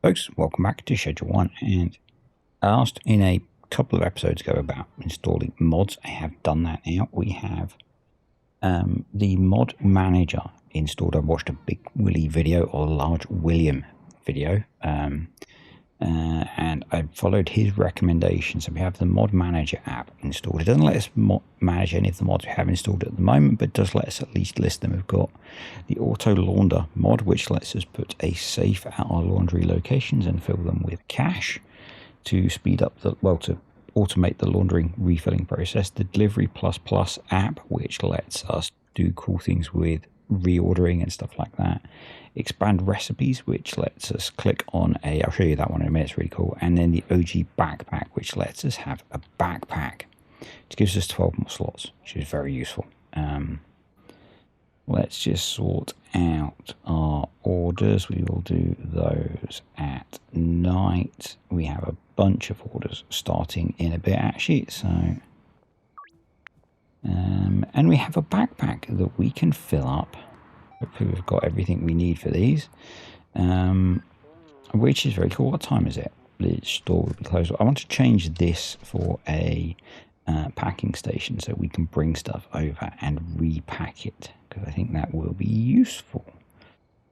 Folks, welcome back to Schedule 1. And I asked in a couple of episodes ago about installing mods. I have done that now. We have the mod manager installed. I watched a Big Willie video or a Large William video, and I followed his recommendations. So we have the mod manager app installed. It doesn't let us manage any of the mods we have installed at the moment, but does let us at least list them. We've got the auto launder mod, which lets us put a safe at our laundry locations and fill them with cash to speed up to automate the laundering refilling process. The delivery plus app, which lets us do cool things with reordering and stuff like that. Expand recipes, which lets us click on I'll show you that one in a minute, it's really cool. And then the OG backpack, which lets us have a backpack. It gives us 12 more slots, which is very useful. Let's just sort out our orders. We will do those at night. We have a bunch of orders starting in a bit, actually. So, and we have a backpack that we can fill up. Hopefully we've got everything we need for these, which is very cool. What time is it? The store will be closed. I want to change this for a packing station so we can bring stuff over and repack it, because I think that will be useful.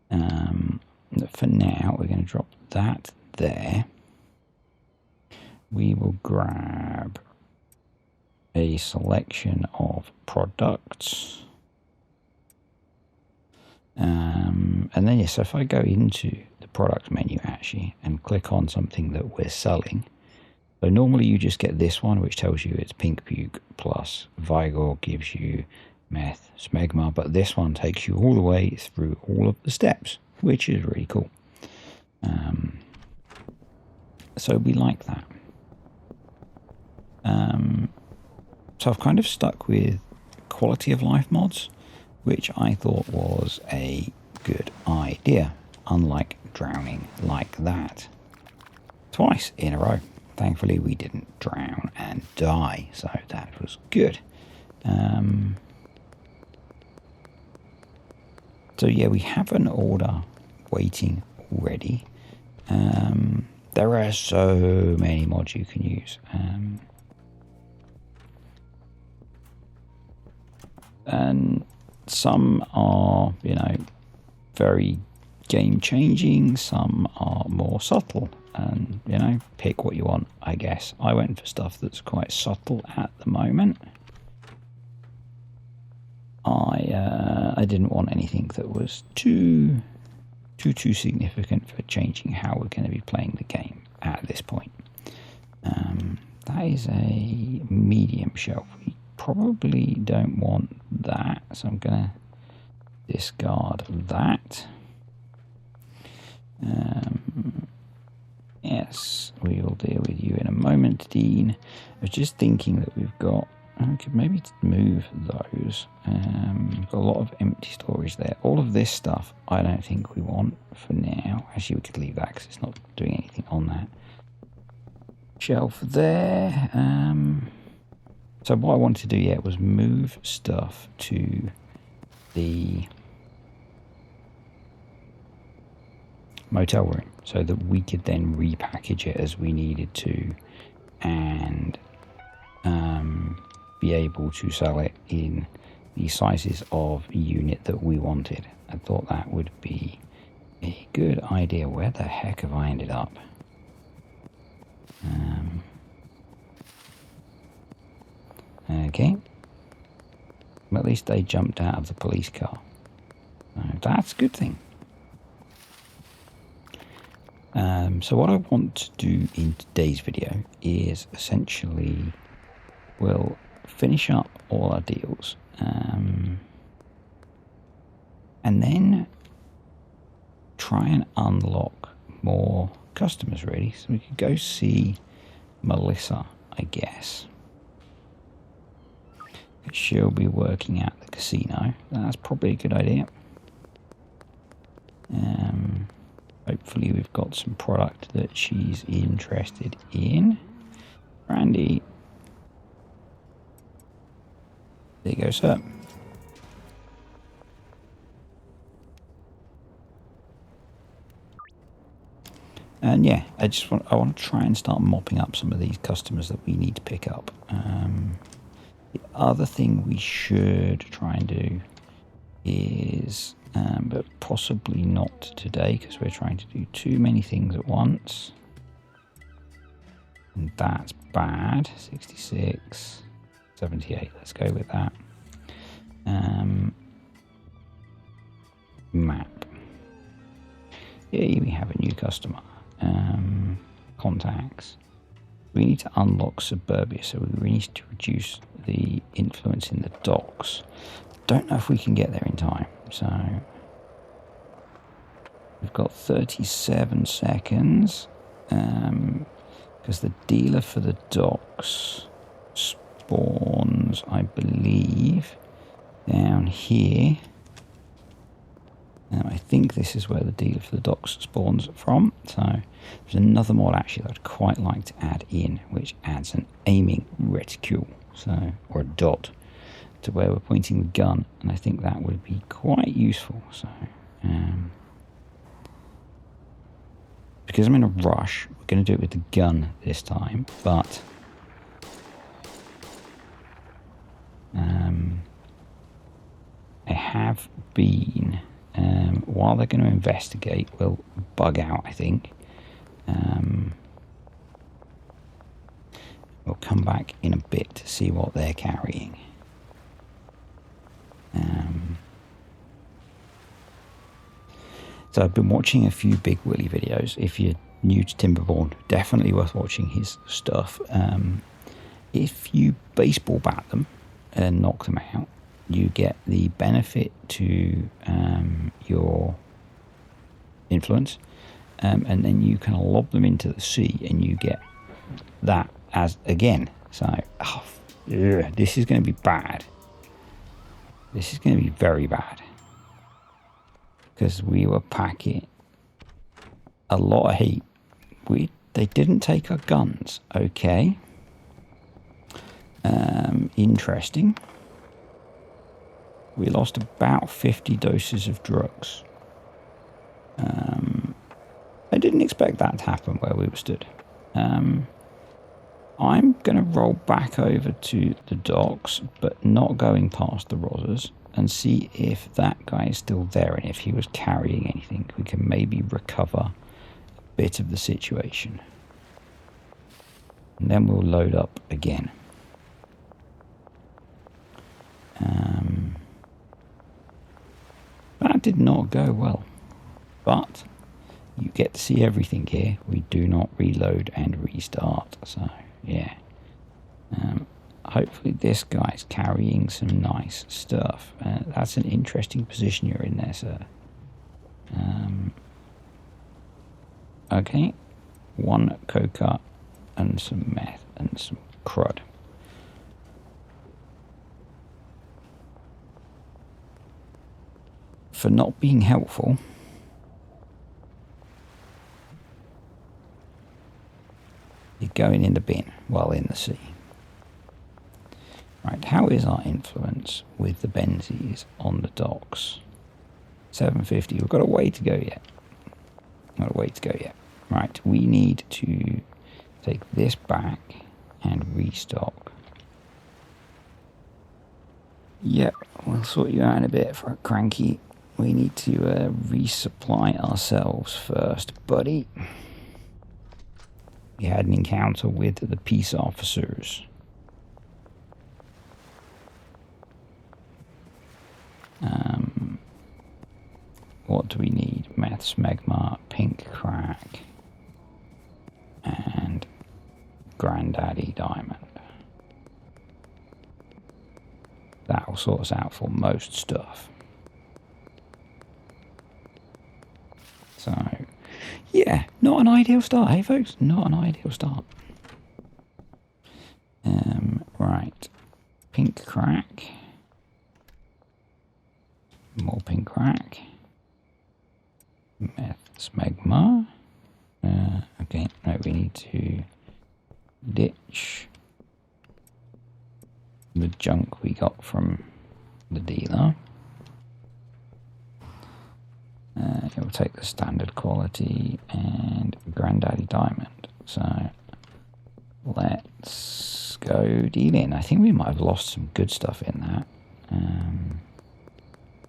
For now, we're going to drop that there. We will grab a selection of products. And then, yes, so if I go into the product menu actually and click on something that we're selling, so normally you just get this one, which tells you it's pink puke plus Vigor gives you meth smegma, but this one takes you all the way through all of the steps, which is really cool. So we like that. So I've kind of stuck with quality of life mods, which I thought was a good idea, unlike drowning like that. Twice in a row. Thankfully, we didn't drown and die, so that was good. So yeah, we have an order waiting already. There are so many mods you can use. And some are, very game-changing. Some are more subtle. And, pick what you want, I guess. I went for stuff that's quite subtle at the moment. I didn't want anything that was too significant for changing how we're going to be playing the game at this point. That is a medium shelf. We probably don't want that, so I'm going to discard that. Yes, we will deal with you in a moment, Dean. I was just thinking that we've got, I could maybe move those. Got a lot of empty storage there. All of this stuff I don't think we want for now. Actually, we could leave that because it's not doing anything on that shelf there. So what I wanted to do yet was move stuff to the motel room so that we could then repackage it as we needed to and be able to sell it in the sizes of unit that we wanted. I thought that would be a good idea. Where the heck have I ended up? Okay. Well, at least they jumped out of the police car. That's a good thing. So what I want to do in today's video is essentially we'll finish up all our deals and then try and unlock more customers, really. So we could go see Melissa, I guess. She'll be working at the casino. That's probably a good idea. Hopefully we've got some product that she's interested in. Randy. There you go, sir. And yeah, I want to try and start mopping up some of these customers that we need to pick up. The other thing we should try and do is, but possibly not today because we're trying to do too many things at once. And that's bad. 66, 78. Let's go with that. Map. Here we have a new customer. Contacts. We need to unlock Suburbia, so we need to reduce the influence in the docks. Don't know if we can get there in time. So we've got 37 seconds. Because the dealer for the docks spawns, I believe, down here. I think this is where the dealer for the docks spawns from. So there's another mod actually that I'd quite like to add in, which adds an aiming reticule, so, or a dot, to where we're pointing the gun, and I think that would be quite useful. So because I'm in a rush, we're going to do it with the gun this time, but I have been, while they're going to investigate, we'll bug out, I think. We'll come back in a bit to see what they're carrying. So I've been watching a few Big Willie videos. If you're new to Timberborn, definitely worth watching his stuff. If you baseball bat them and knock them out, you get the benefit to your influence, and then you can lob them into the sea and you get that as again. So this is going to be bad. This is going to be very bad because we were packing a lot of heat. They didn't take our guns. Okay. Interesting. We lost about 50 doses of drugs. I didn't expect that to happen where we were stood. I'm going to roll back over to the docks, but not going past the Rozzers, and see if that guy is still there, and if he was carrying anything. We can maybe recover a bit of the situation. And then we'll load up again. That did not go well, but you get to see everything here. We do not reload and restart, so yeah. Hopefully this guy's carrying some nice stuff. That's an interesting position you're in there, sir. Okay, 1 coca and some meth and some crud. For not being helpful, you're going in the bin while in the sea. Right, how is our influence with the Benzies on the docks? 750, we've got a way to go yet. Right, we need to take this back and restock. Yep, we'll sort you out in a bit for a cranky. We need to resupply ourselves first, buddy. We had an encounter with the peace officers. What do we need? Meth, smegma, pink crack, and Granddaddy Diamond. That'll sort us out for most stuff. So, yeah, not an ideal start, hey folks? Not an ideal start. Right. Pink crack. More pink crack. Meth, smegma. Okay, no, we need to ditch the junk we got from the dealer. We'll take the standard quality and Granddaddy Diamond. So let's go dealing. I think we might have lost some good stuff in that.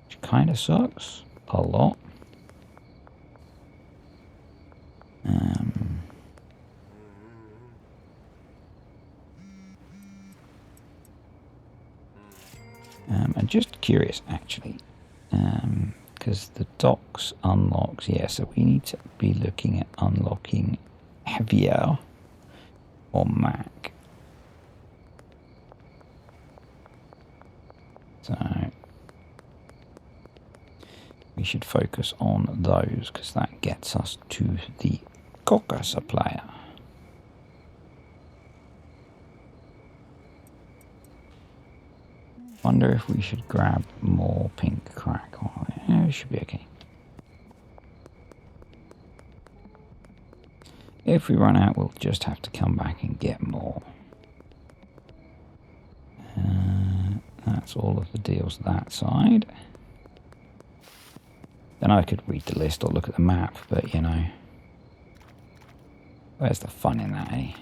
Which kind of sucks a lot. I'm just curious actually, because the docks unlocks, yeah, so we need to be looking at unlocking Javier or Mac. So we should focus on those because that gets us to the coca supplier. Wonder if we should grab more pink crack. Oh, yeah, it should be okay. If we run out, we'll just have to come back and get more. That's all of the deals that side. Then I could read the list or look at the map, but you know, where's the fun in that, eh?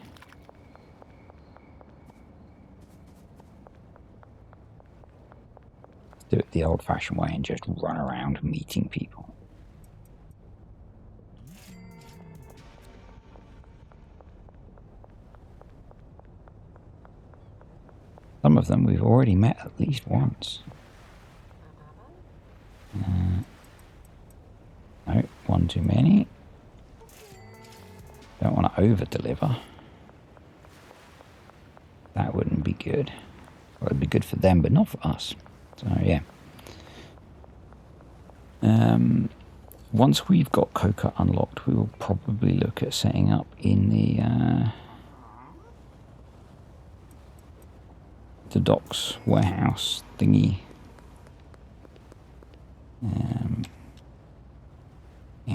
Do it the old-fashioned way and just run around meeting people. Some of them we've already met at least once. No, one too many. Don't want to over-deliver. That wouldn't be good. Well, it'd be good for them, but not for us. So, yeah. Once we've got Coca unlocked, we will probably look at setting up in the docks warehouse thingy. Yeah,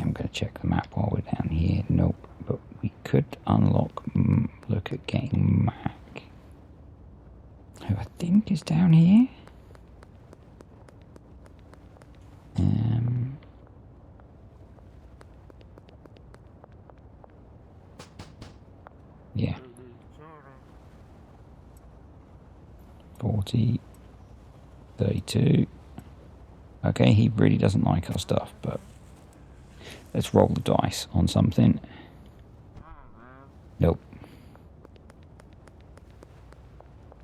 I'm going to check the map while we're down here. Nope, but we could unlock, look at getting Mac, who I think is down here. Yeah. 40, 32. Okay, he really doesn't like our stuff, but let's roll the dice on something. Nope.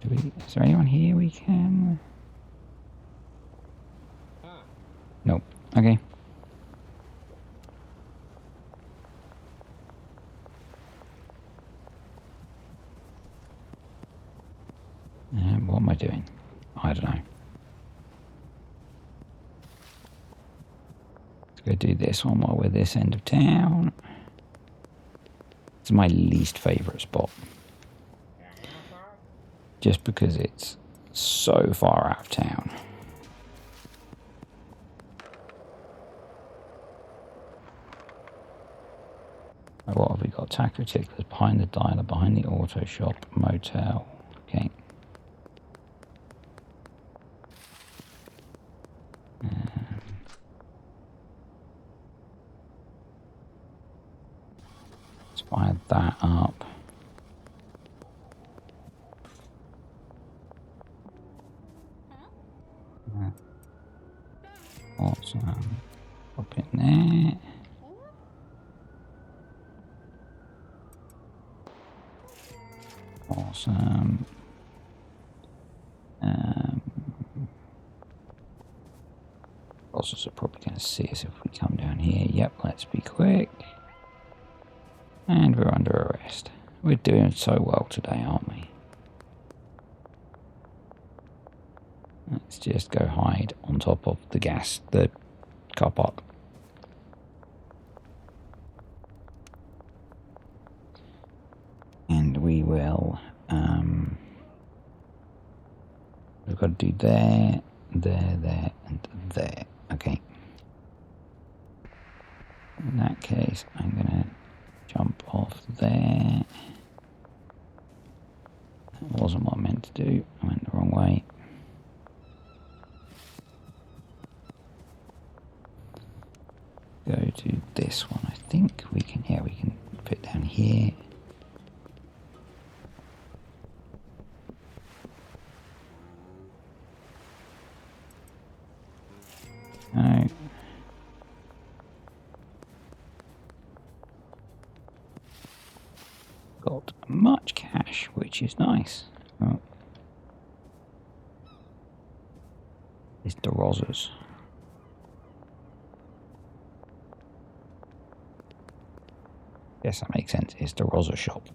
Is there anyone here we can? Nope. Okay. What am I doing? I don't know. Let's go do this one while we're this end of town. It's my least favourite spot. Just because it's so far out of town. What have we got? Taco ticklers behind the dialer, behind the auto shop, motel. Okay. Let's fire that up. Awesome. Up in there. Awesome. Bosses are probably going to see us if we come down here. Yep, let's be quick. And we're under arrest. We're doing so well today, aren't we? Let's just go hide on top of the car park. And we will, we've got to do there, there, and there. Okay. In that case, I'm going to jump off there. That wasn't what I meant to do. I went the wrong way. go to this one. I think we can, yeah, we can put down here. No. Got much cash, which is nice. Oh. It's the Rosas. Yes, that makes sense. It's the Rosa shop.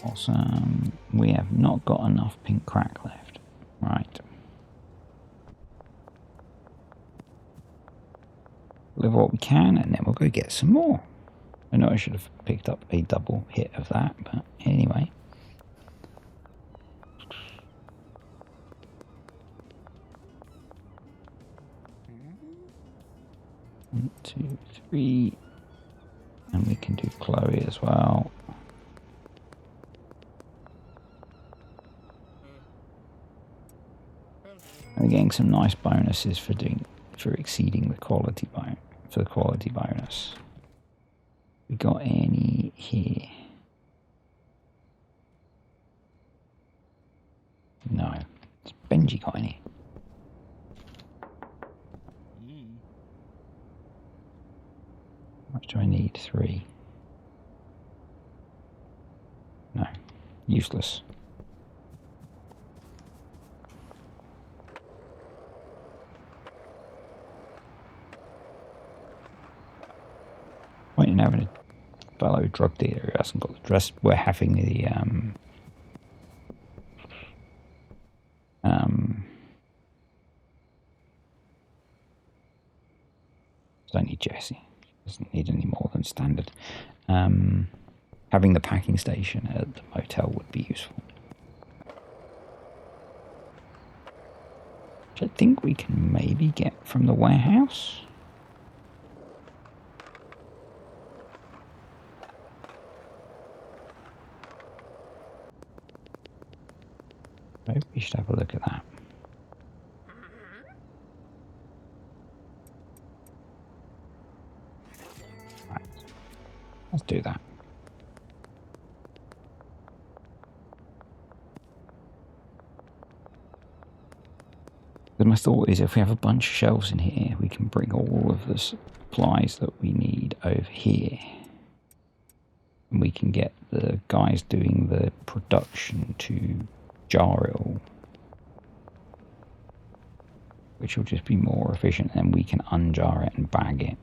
Awesome. We have not got enough pink crack left. Right. Deliver what we can, and then we'll go get some more. I know I should have picked up a double hit of that, but anyway. One, two, three. And we can do Chloe as well. And we're getting some nice bonuses for exceeding the quality bonus. We got any here? No. Has Benji got any? How much do I need? 3. No. Useless. Point in having a fellow drug dealer who hasn't got the dress. We're having the don't need Jesse. Doesn't need any more than standard. Having the packing station at the motel would be useful. Which I think we can maybe get from the warehouse. Maybe we should have a look at that. Right. Let's do that. My thought is if we have a bunch of shelves in here, we can bring all of the supplies that we need over here. And we can get the guys doing the production to jar it all. Which will just be more efficient, and we can unjar it and bag it.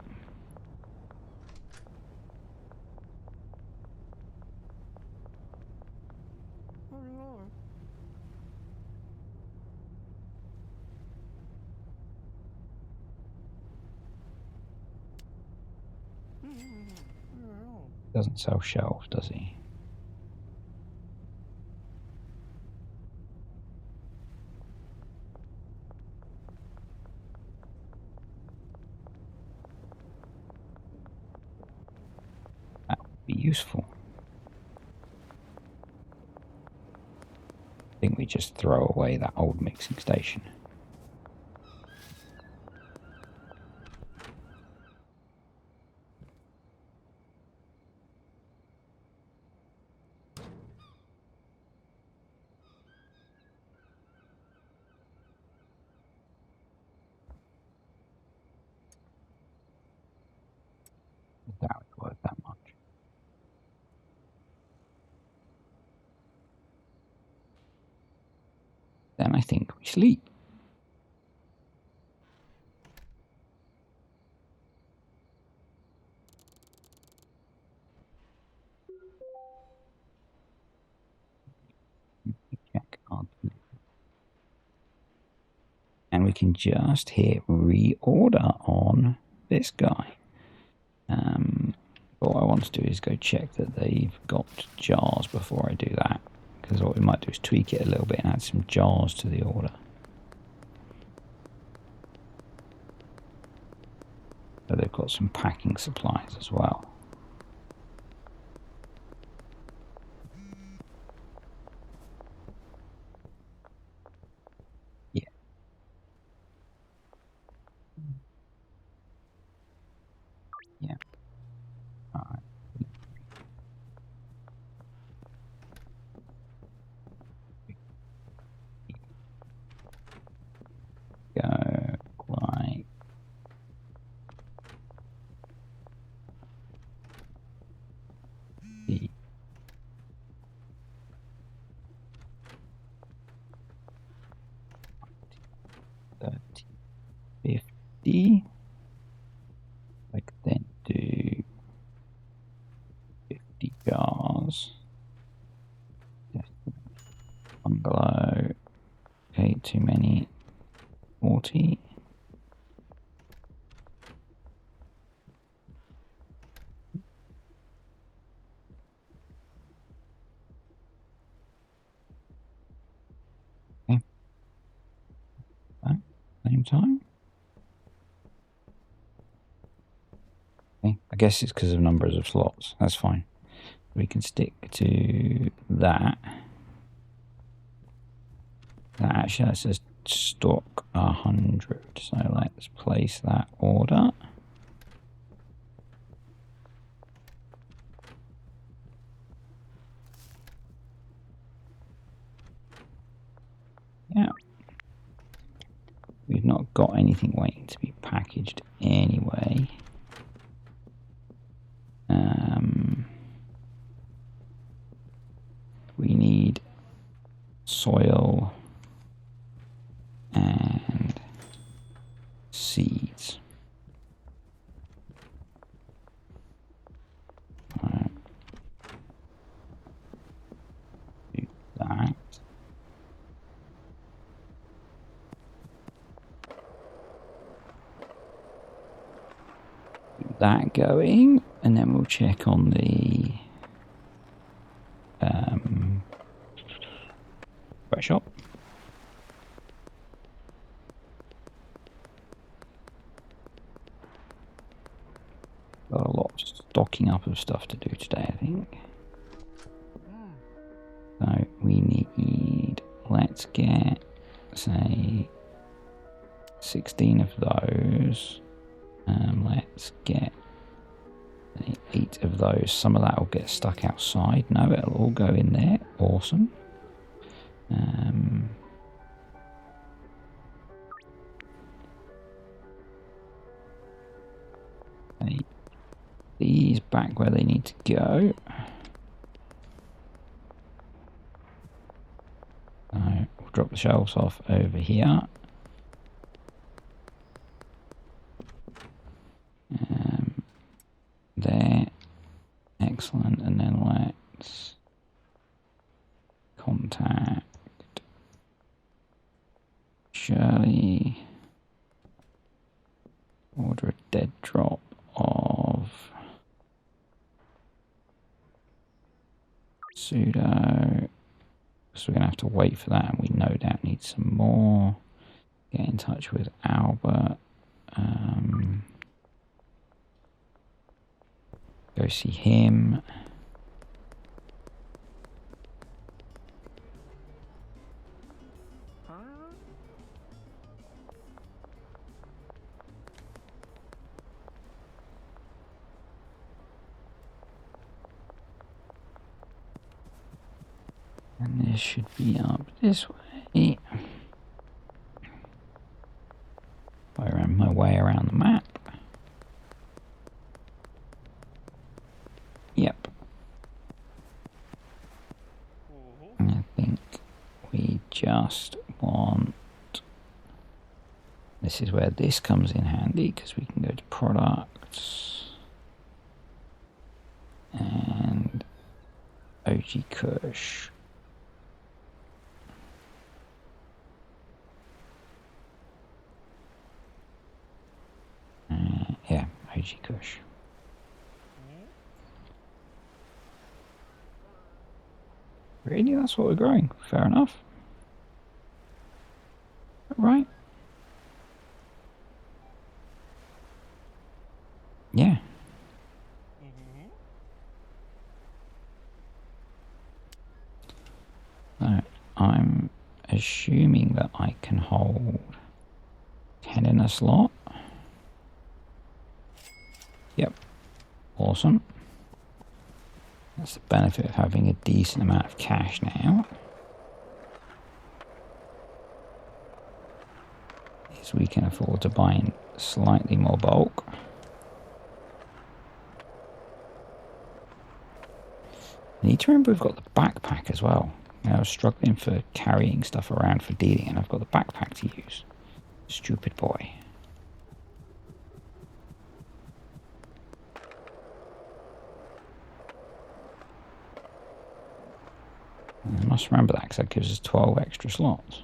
Doesn't sell shelves, does he? That would be useful. I think we just throw away that old mixing station. That would worth that much. Then I think we sleep. Check on. And we can just hit reorder on this guy. What I want to do is go check that they've got jars before I do that, because what we might do is tweak it a little bit and add some jars to the order. So they've got some packing supplies as well. Bungalow. Okay, too many. 40. Okay. Same time. Okay. I guess it's because of numbers of slots. That's fine. We can stick to that. That actually says stock 100. So let's place that order. Yeah. We've not got anything waiting to be packaged anyway. We need soil and seeds. Right. Do that. Keep that going, and then we'll check on the shop. Got a lot of stocking up of stuff to do today, I think. So we need, let's get, say, 16 of those. Let's get 8 of those. Some of that will get stuck outside. No, it'll all go in there. Awesome. These back where they need to go. So we'll drop the shelves off over here. There. Excellent. And then let's contact Shirley. Order a dead drop of pseudo. So we're going to have to wait for that, and we no doubt need some more. Get in touch with Albert. Go see him. And this should be up this way. If I ran my way around the map. Yep. I think we just want... This is where this comes in handy, because we can go to products. And OG Kush. Yeah, OG Kush. Really? That's what we're growing. Fair enough. Right. Yeah. So I'm assuming that I can hold 10 in a slot. Yep. Awesome. That's the benefit of having a decent amount of cash now. Is we can afford to buy in slightly more bulk. I need to remember we've got the backpack as well. I was struggling for carrying stuff around for dealing, and I've got the backpack to use. Stupid boy. I must remember that because that gives us 12 extra slots.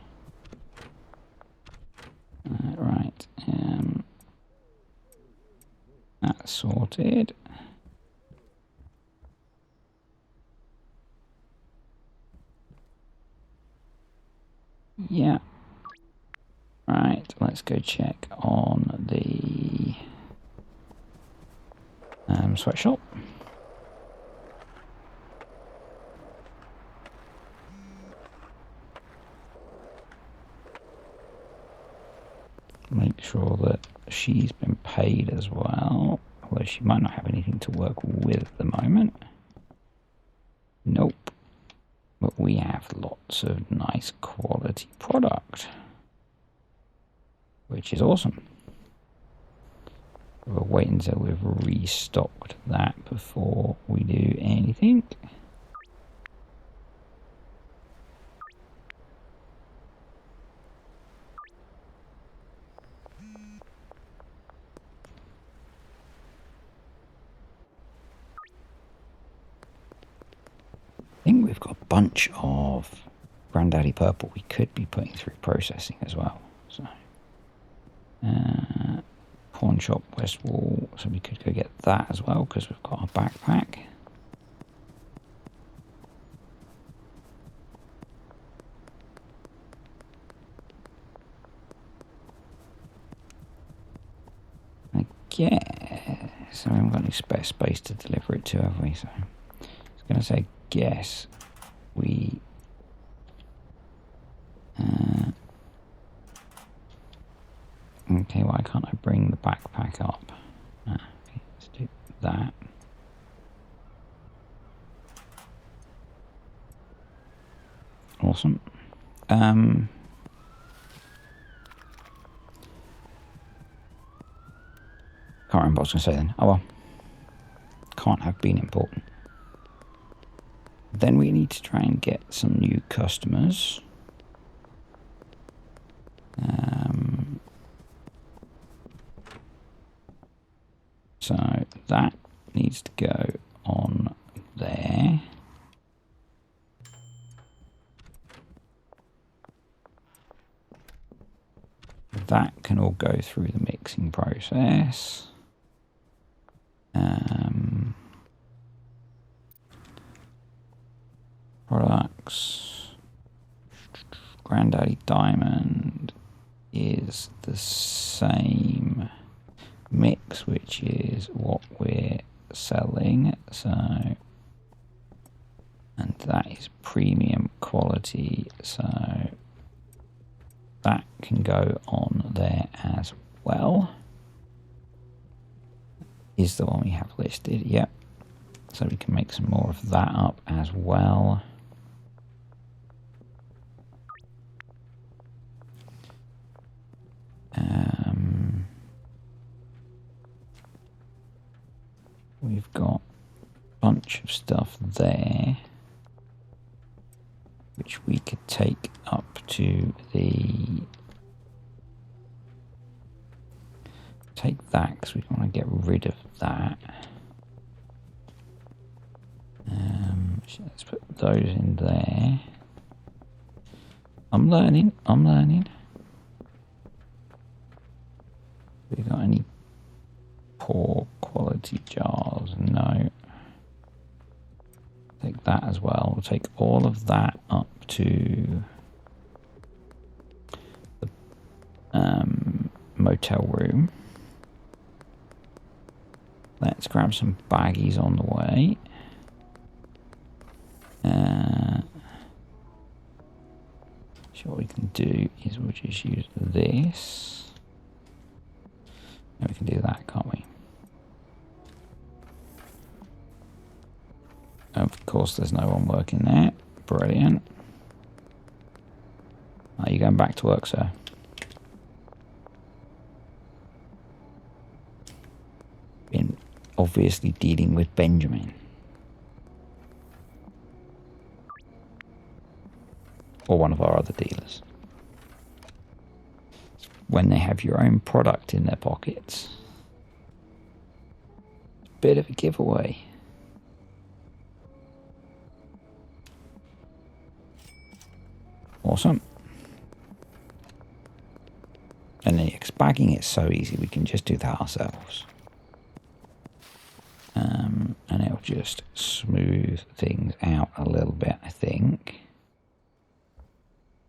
Right. That's sorted. Yeah. Right, let's go check on the sweatshop. Make sure that she's been paid as well, although she might not have anything to work with at the moment. Nope. But we have lots of nice quality product, which is awesome. We'll wait until we've restocked that before we do anything. I think we've got a bunch of Granddaddy Purple we could be putting through processing as well. So, pawn shop West Wall, so we could go get that as well because we've got a backpack. I guess we haven't got any spare space to deliver it to, have we? So I was going to say, guess we okay, why can't I bring the backpack up? Okay, let's do that. Awesome. Can't remember what I was going to say then. Oh well. Can't have been important. Then we need to try and get some new customers. So that needs to go on there. That can all go through the mixing process. Products. Granddaddy Diamond is the same mix, which is what we're selling. So, and that is premium quality. So that can go on there as well. Is the one we have listed? Yep. So we can make some more of that up as well. We've got a bunch of stuff there which we could take up to the... Take that because we want to get rid of that. Let's put those in there. I'm learning. We got any poor quality jars? No. Take that as well. We'll take all of that up to the motel room. Let's grab some baggies on the way. So what we can do is we'll just use this. And we can do that, can't we? Of course, there's no one working there. Brilliant. Are you going back to work, sir? Been obviously dealing with Benjamin. Or one of our other dealers. When they have your own product in their pockets. Bit of a giveaway. Awesome. And then bagging it's so easy, we can just do that ourselves. And it'll just smooth things out a little bit, I think.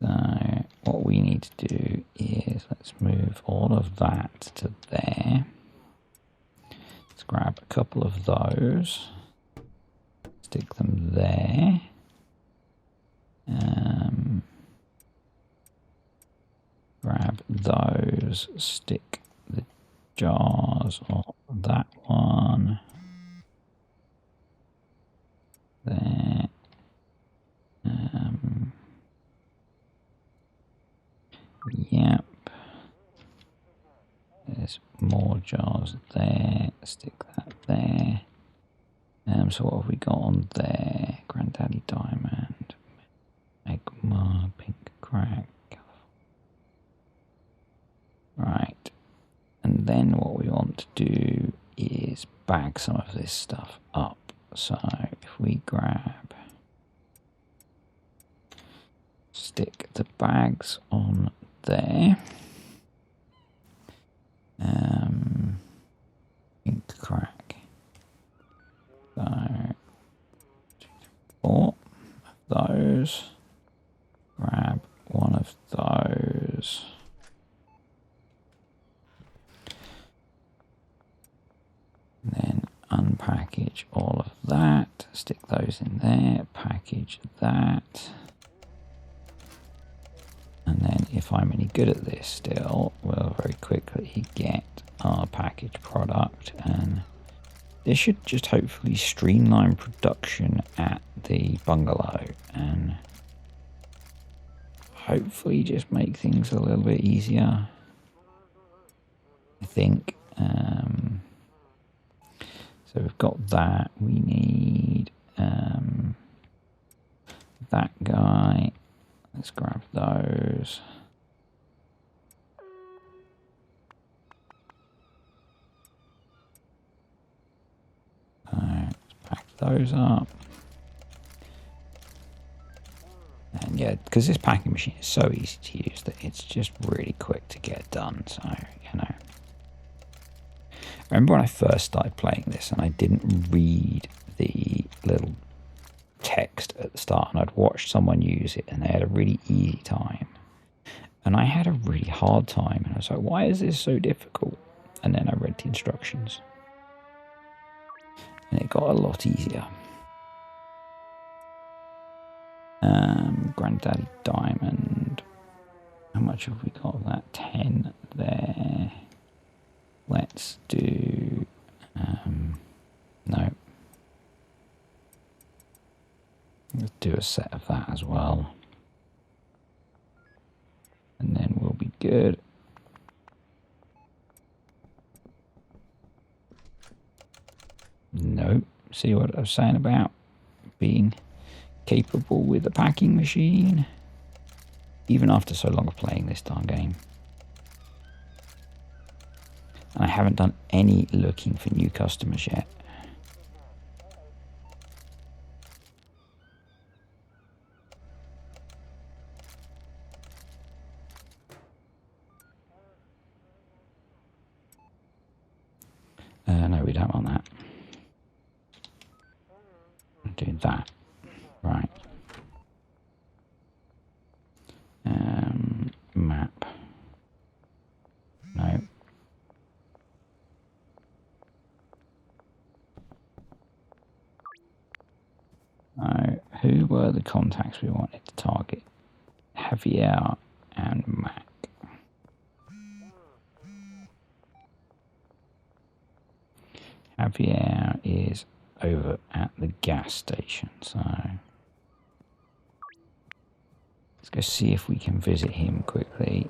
So what we need to do is let's move all of that to there. Let's grab a couple of those, stick them there. Grab those, stick the jars on that one. There. Yep. There's more jars there. Stick that there. So what have we got on there? Granddaddy Diamond, Magma, Pink Crack. Right. And then what we want to do is bag some of this stuff up. So if we grab, stick the bags on there. Pink Crack. So 4 of those. Grab one of those. And then unpackage all of that. Stick those in there. Package that. And then if I'm any good at this still, we'll very quickly get our packaged product, and this should just hopefully streamline production at the bungalow and hopefully just make things a little bit easier, I think. So we've got that. We need that guy. Let's grab those. So let's pack those up. And yeah, because this packing machine is so easy to use that it's just really quick to get done. So, you know. I remember when I first started playing this and I didn't read the little text at the start, and I'd watched someone use it and they had a really easy time and I had a really hard time, and I was like, why is this so difficult? And then I read the instructions and it got a lot easier. Granddaddy Diamond, how much have we got of that? 10 there. Let's do no, let's do a set of that as well, and then we'll be good. Nope. See what I was saying about being capable with a packing machine, even after so long of playing this darn game. And I haven't done any looking for new customers yet. No, we don't want that. Do that. Right. Map. No. Who were the contacts we wanted to target? Javier and Mac. Javier is over at the gas station, so let's go see if we can visit him quickly.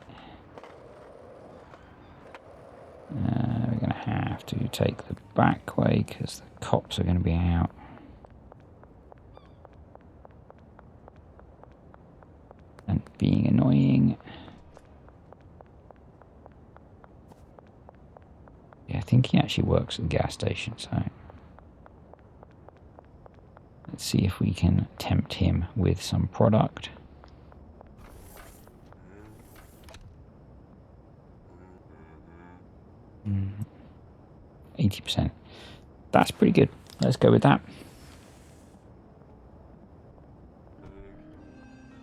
We're going to have to take the back way because the cops are going to be out. And being annoying. Yeah, I think he actually works at the gas station, so let's see if we can tempt him with some product. 80%. That's pretty good. Let's go with that.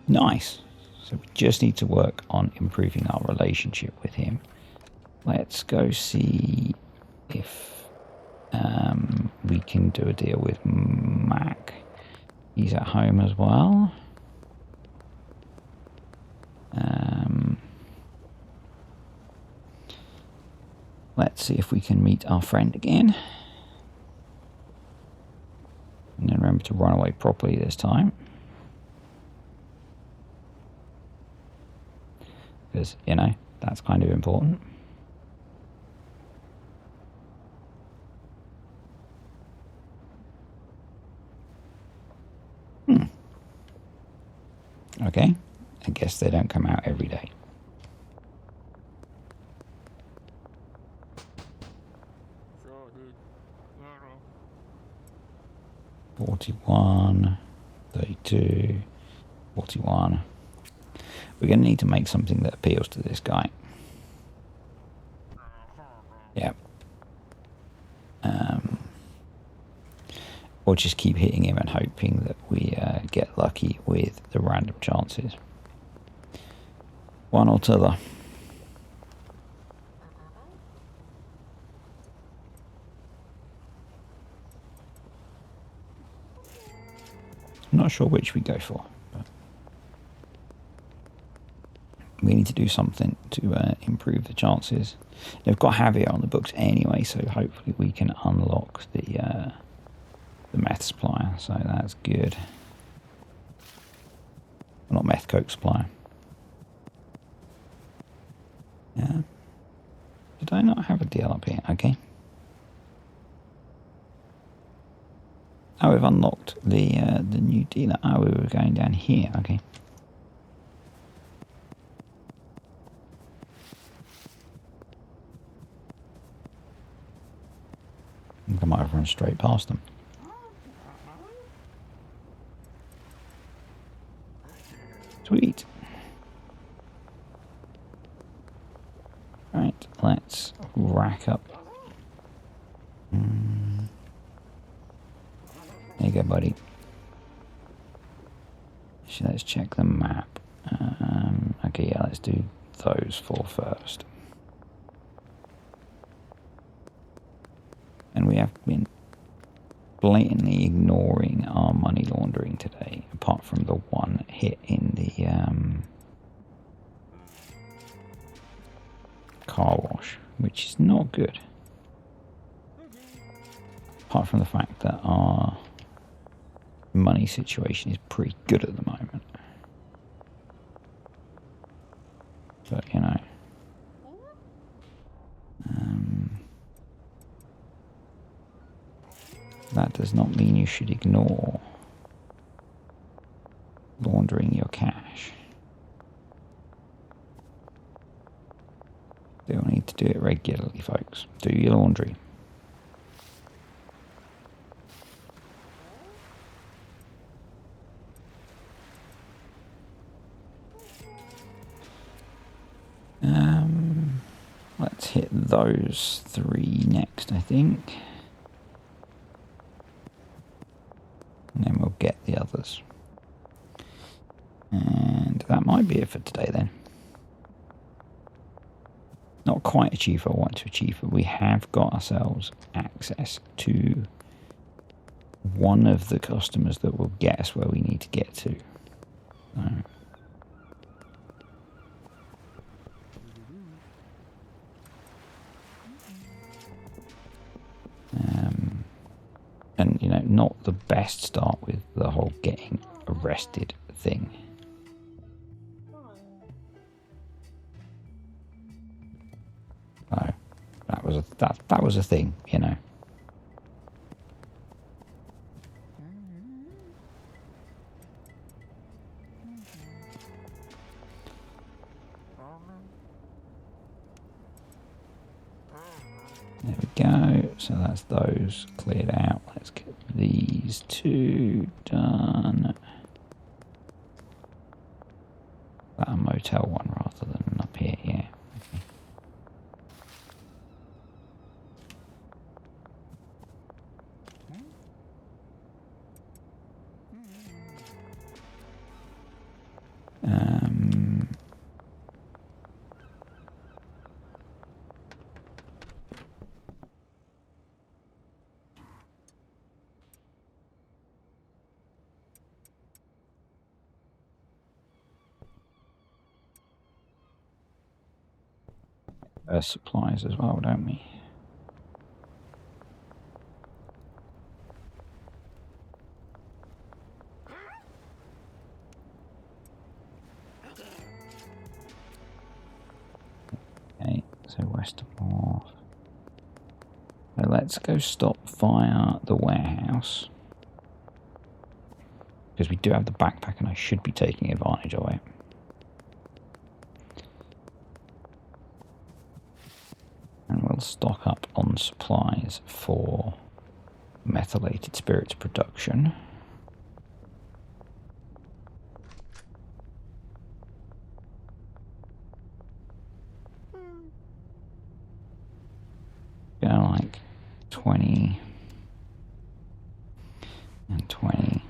Nice. So we just need to work on improving our relationship with him. Let's go see if we can do a deal with Mac. He's at home as well. Let's see if we can meet our friend again. And then remember to run away properly this time. Because, you know, that's kind of important. Okay, I guess they don't come out every day. Sure, dude. 41, 32, 41. We're going to need to make something that appeals to this guy. Yeah. Or just keep hitting him and hoping that we get lucky with the random chances. One or t'other. I'm not sure which we go for, but we need to do something to improve the chances. They've got Javier on the books anyway, so hopefully we can unlock the meth supplier, so that's good. Well, not meth, coke supplier. Yeah. Did I not have a deal up here? Okay. Oh, we've unlocked the new dealer. Oh, we were going down here. Okay. I think I might have run straight past them. Sweet. Right, let's rack up. There you go, buddy. So let's check the map. Okay, yeah, let's do those four first. And we have been blatantly ignoring our money laundering today, apart from the one hit in the car wash, which is not good. Apart from the fact that our money situation is pretty good at the moment. But, you know, that does not mean you should ignore laundering your cash. Still need to do it regularly, folks. Do your laundry. Let's hit those three next, I think. And then we'll get the others. And that might be it for today then. Not quite achieved what I want to achieve, but we have got ourselves access to one of the customers that will get us where we need to get to. So, and, you know, not the best start with the whole getting arrested thing. So, that was a thing, you know. There we go. So that's those cleared out. Let's get these two done. That a motel one rather than up here, yeah. Okay. supplies as well, don't we? Okay, so west of north. So let's go stop via the warehouse. Because we do have the backpack and I should be taking advantage of it. And we'll stock up on supplies for methylated spirits production. Go like 20 and 20.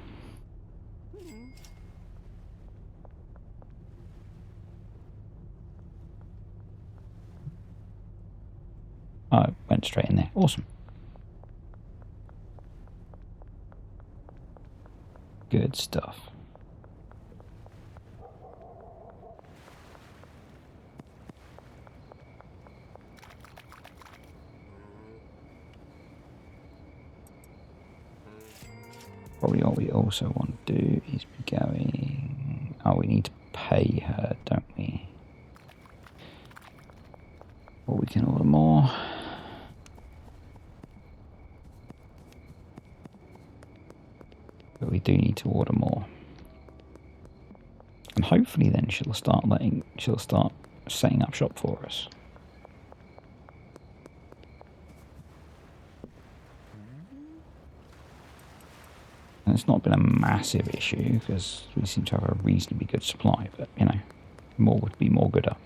Oh, it went straight in there. Awesome. Good stuff. Probably what we also want to do is be going... Oh, we need to pay her, don't we? Or we can order more. But we do need to order more. And hopefully then she'll start setting up shop for us. And it's not been a massive issue because we seem to have a reasonably good supply, but you know, more would be more gooder.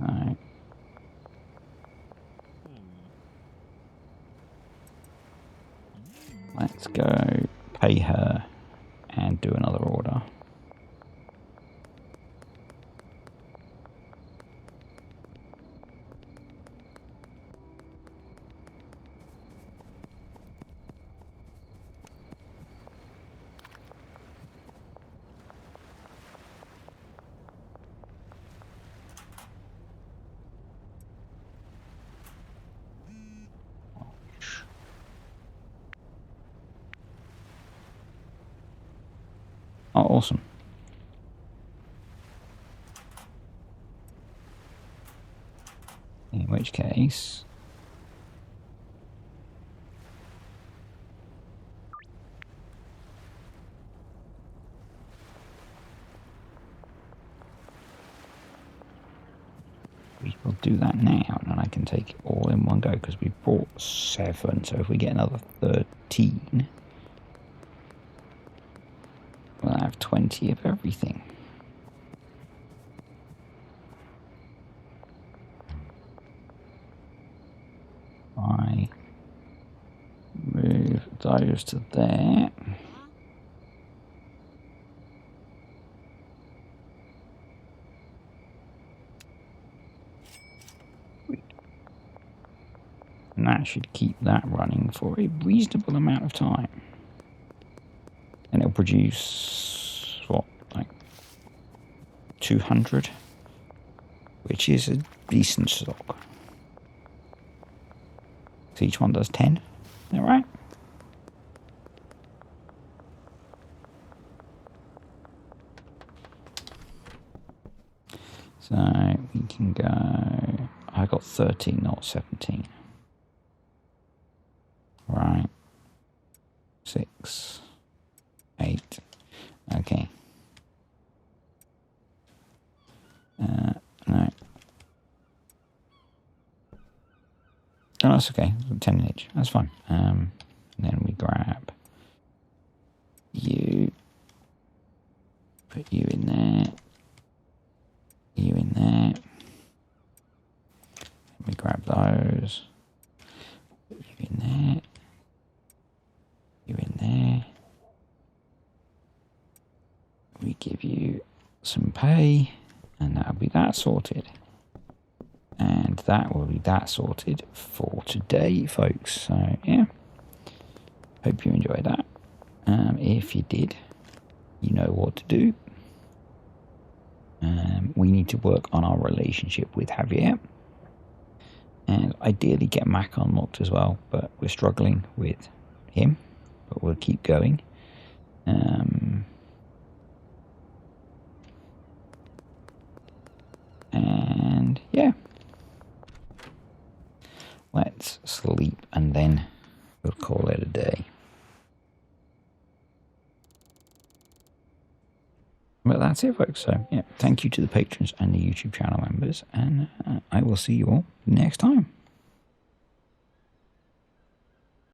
Alright. Let's go pay her and do another order. Oh, awesome. In which case... we will do that now, and then I can take it all in one go, because we bought 7, so if we get another 13... we'll have 20 of everything. I move those to there. And that should keep that running for a reasonable amount of time. And it'll produce, what, like 200? Which is a decent stock. So each one does 10, is that right? So we can go, I got 13, not 17. Right. 6, 8. Okay. No. Oh, that's okay. 10 in each. That's fine. Then we grab you. Put you in there. You in there. We grab those. Put you in there. You in there. We give you some pay, and that'll be that sorted. And that will be that sorted for today, folks. So, yeah. Hope you enjoyed that. If you did, you know what to do. We need to work on our relationship with Javier. And ideally get Mac unlocked as well, but we're struggling with him. But we'll keep going. And yeah. Let's sleep and then we'll call it a day. But that's it, folks. So, yeah, thank you to the patrons and the YouTube channel members, and I will see you all next time.